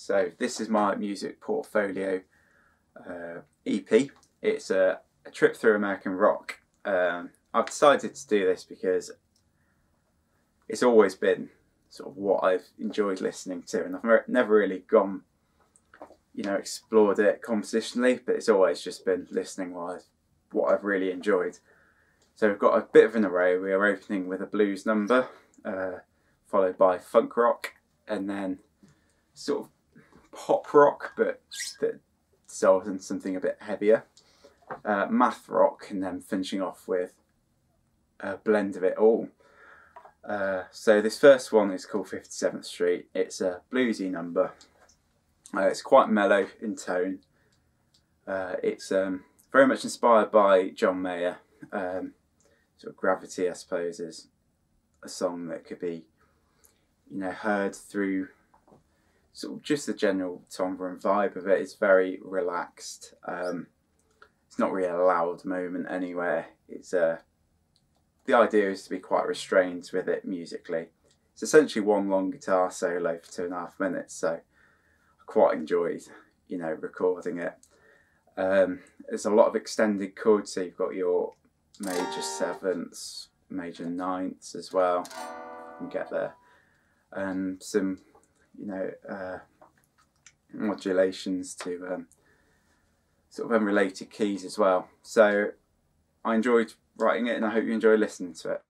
So this is my music portfolio EP. It's a trip through American rock. I've decided to do this because it's always been sort of what I've enjoyed listening to, and I've never really gone, explored it compositionally, but it's always just been listening what I've really enjoyed. So we've got a bit of an array. We are opening with a blues number, followed by funk rock, and then sort of pop rock, but that dissolves into something a bit heavier, math rock, and then finishing off with a blend of it all. So this first one is called 57th Street. It's a bluesy number. It's quite mellow in tone. It's very much inspired by John Mayer. Sort of Gravity, I suppose, is a song that could be, heard through sort of just the general timbre and vibe of it. It's very relaxed. It's not really a loud moment anywhere. It's the idea is to be quite restrained with it musically. It's essentially one long guitar solo for 2.5 minutes, so I quite enjoyed, recording it. There's a lot of extended chords, so you've got your major sevenths, major ninths as well. You can get there, and some, modulations to sort of unrelated keys as well. So I enjoyed writing it, and I hope you enjoy listening to it.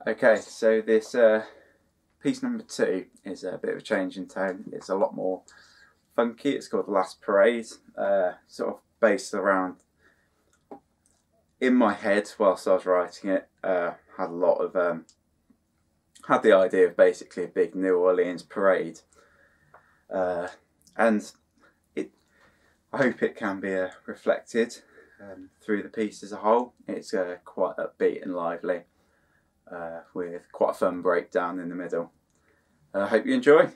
Okay, so this piece number 2 is a bit of a change in tone. It's a lot more funky. It's called The Last Parade, sort of based around, in my head whilst I was writing it, had a lot of, had the idea of basically a big New Orleans parade and I hope it can be reflected through the piece as a whole. It's quite upbeat and lively, with quite a fun breakdown in the middle. I hope you enjoy.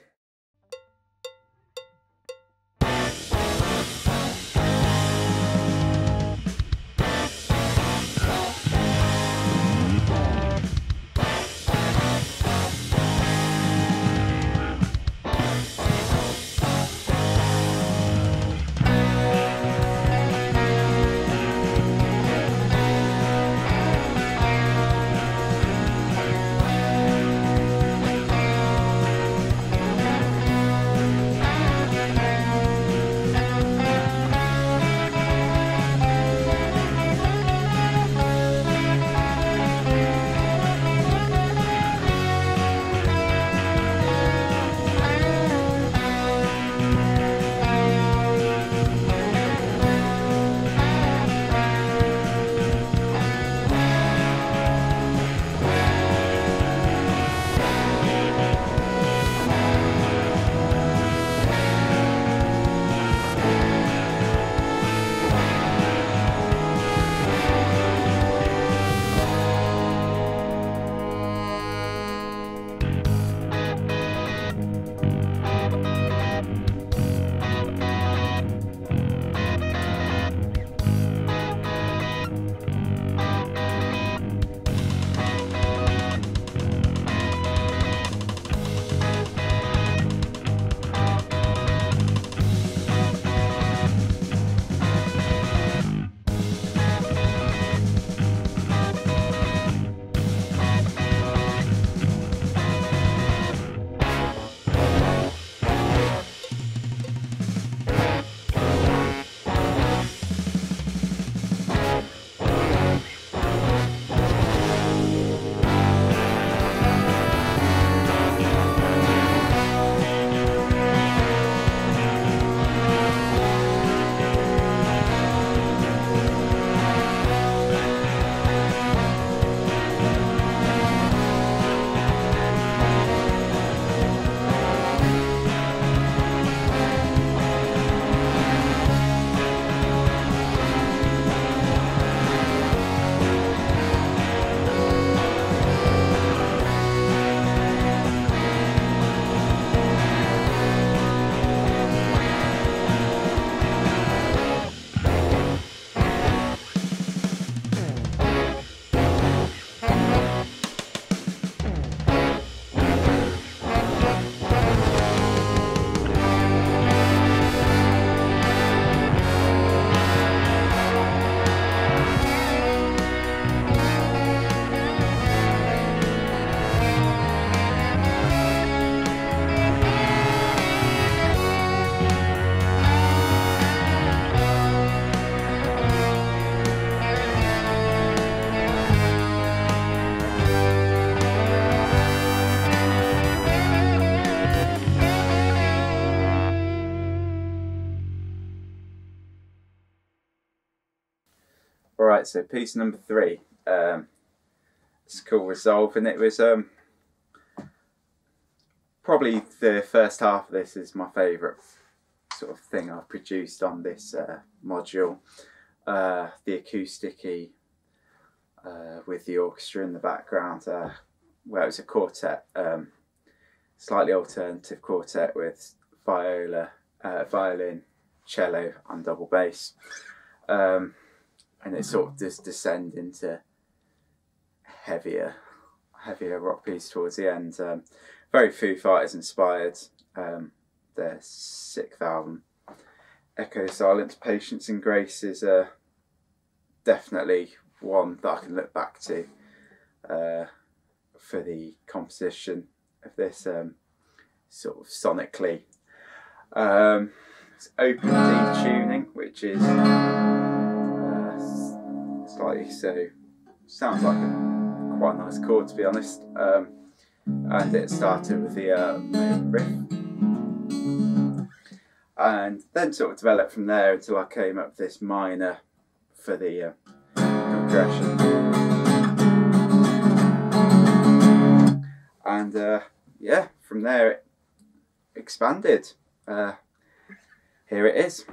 Alright, so piece number 3. It's called Resolve, and it was probably the first half of this is my favourite sort of thing I've produced on this module. The acoustic-y with the orchestra in the background, where it was a quartet, slightly alternative quartet with viola, violin, cello and double bass. And it sort of just descend into heavier rock piece towards the end. Very Foo Fighters inspired. Their 6th album, Echo, Silence, Patience and Grace, is definitely one that I can look back to for the composition of this, sort of sonically. It's open D tuning, which is slightly so, sounds like a quite nice chord, to be honest. And it started with the main riff, and then sort of developed from there until I came up with this minor for the progression. And yeah, from there it expanded. here it is.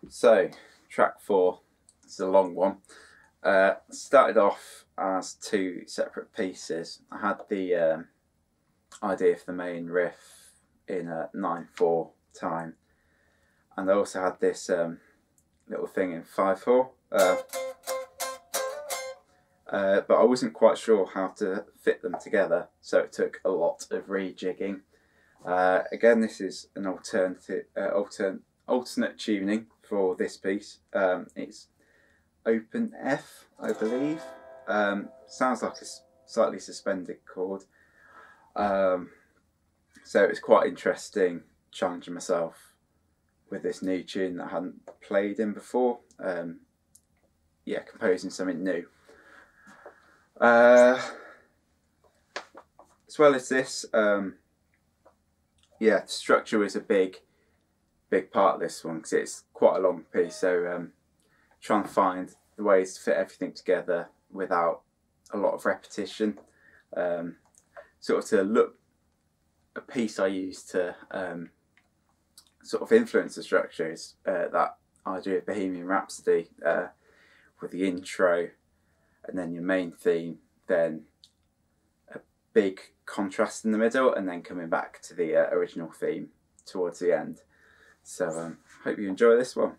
So, track 4, it's a long one. Started off as 2 separate pieces. I had the idea for the main riff in a 9/4 time, and I also had this little thing in 5/4. But I wasn't quite sure how to fit them together, so it took a lot of rejigging. Again, this is an alternate tuning for this piece. It's open F, I believe. Sounds like a slightly suspended chord. So it's quite interesting challenging myself with this new tune that I hadn't played in before. Yeah, composing something new. As well as this, yeah, the structure was a big part of this one because it's quite a long piece. So trying to find the ways to fit everything together without a lot of repetition. Sort of to look, a piece I used to sort of influence the structure is that idea of Bohemian Rhapsody with the intro and then your main theme, then a big contrast in the middle, and then coming back to the original theme towards the end. So hope you enjoy this one.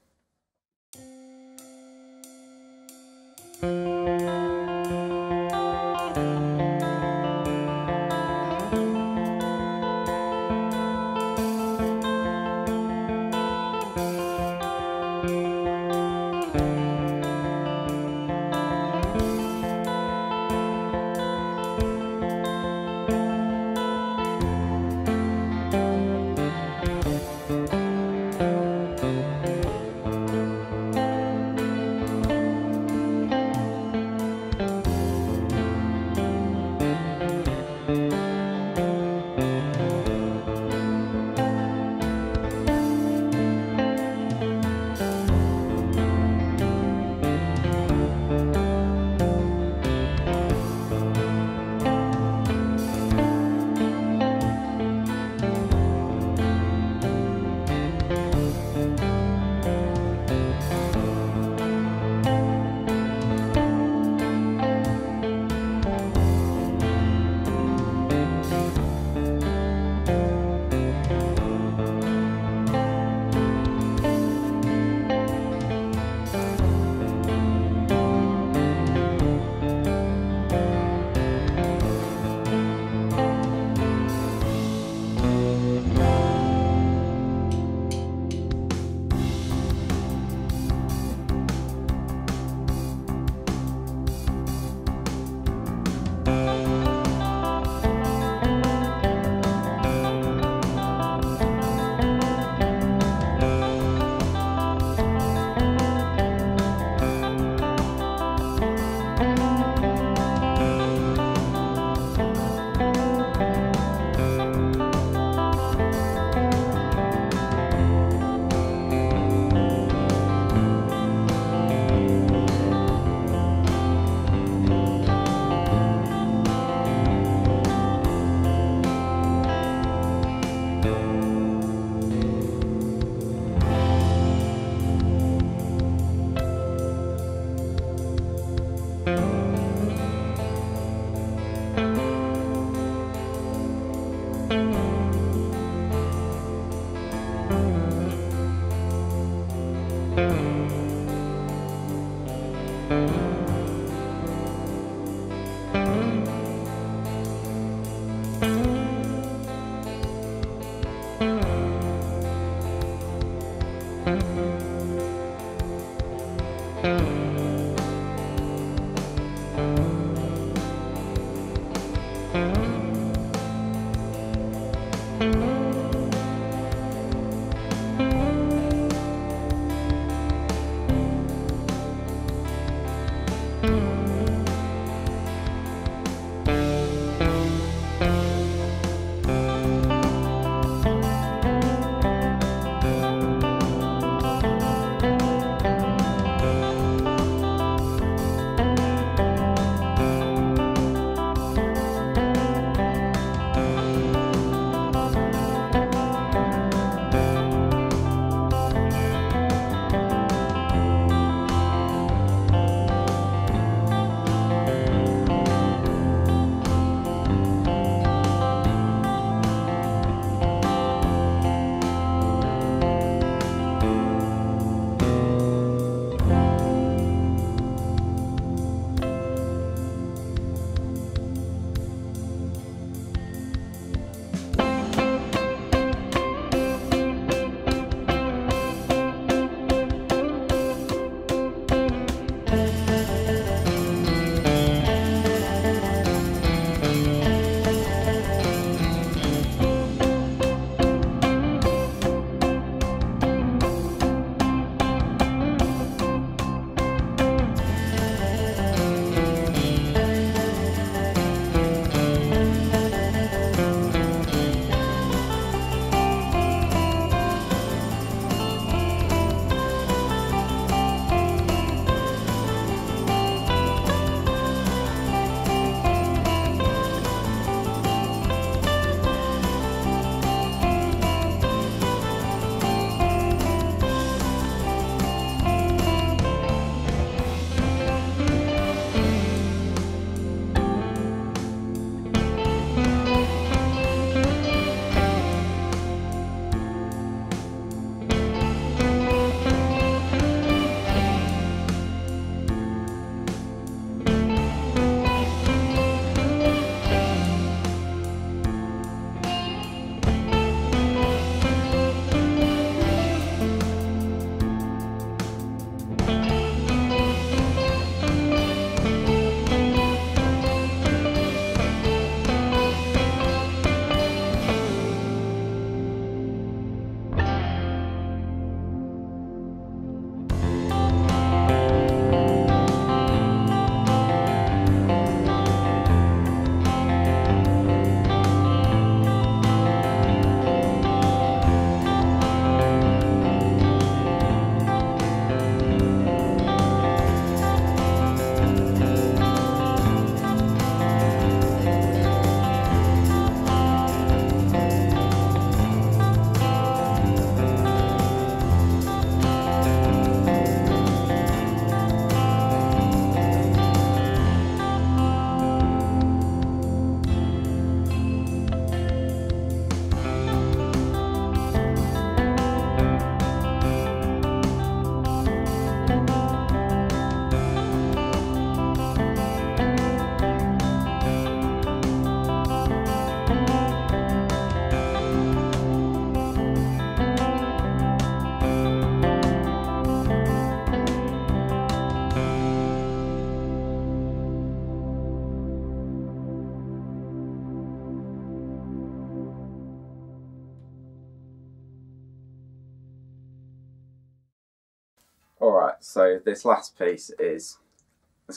Right, so this last piece it's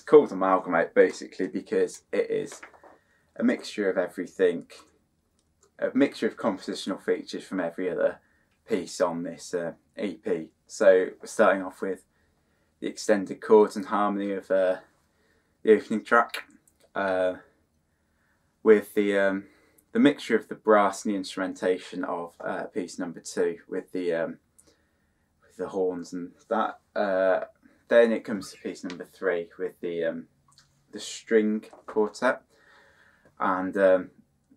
called Amalgamate basically because it is a mixture of everything, a mixture of compositional features from every other piece on this EP. So we're starting off with the extended chords and harmony of the opening track, with the mixture of the brass and the instrumentation of piece number 2 with the horns and that. Then it comes to piece number 3 with the string quartet, and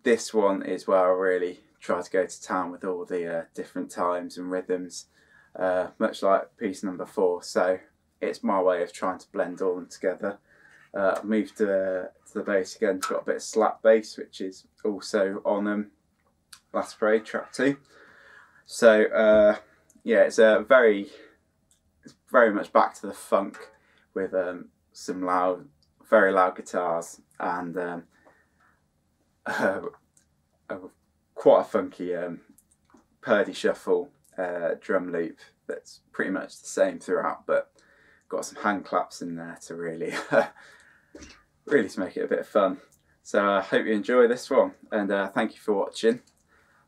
this one is where I really try to go to town with all the different times and rhythms, much like piece number 4. So it's my way of trying to blend all them together. Moved to the bass again. Got a bit of slap bass, which is also on Last Parade track 2. So yeah, it's very much back to the funk with some very loud guitars and quite a funky Purdy shuffle drum loop that's pretty much the same throughout, but got some hand claps in there to really really to make it a bit of fun. So I hope you enjoy this one, and thank you for watching,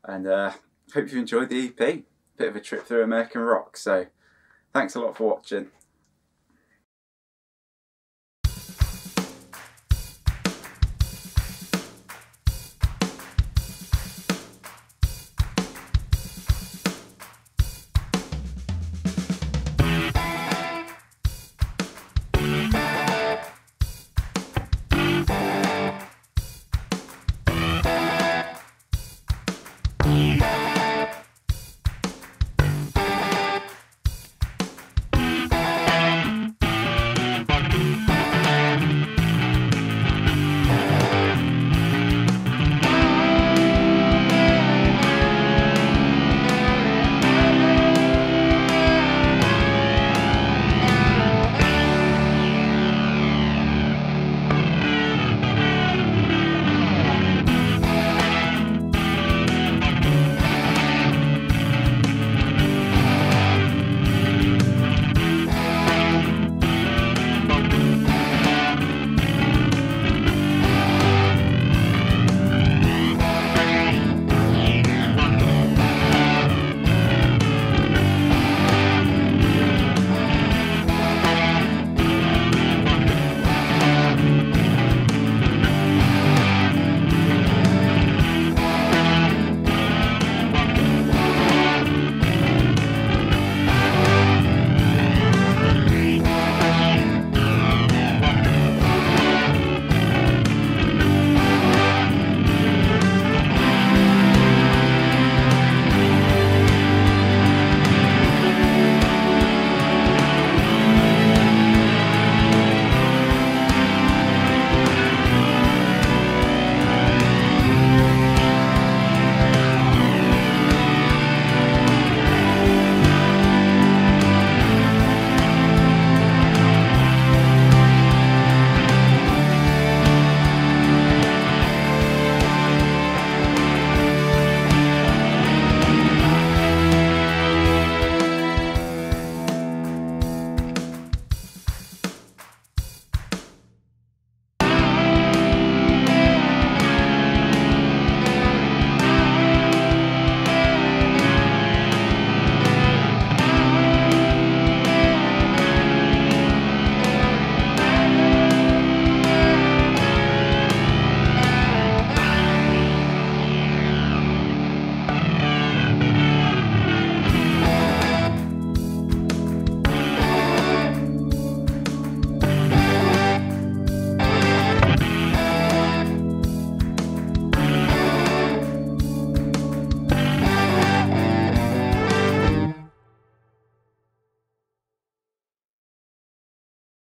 and hope you enjoyed the EP. Bit of a trip through American rock, so thanks a lot for watching.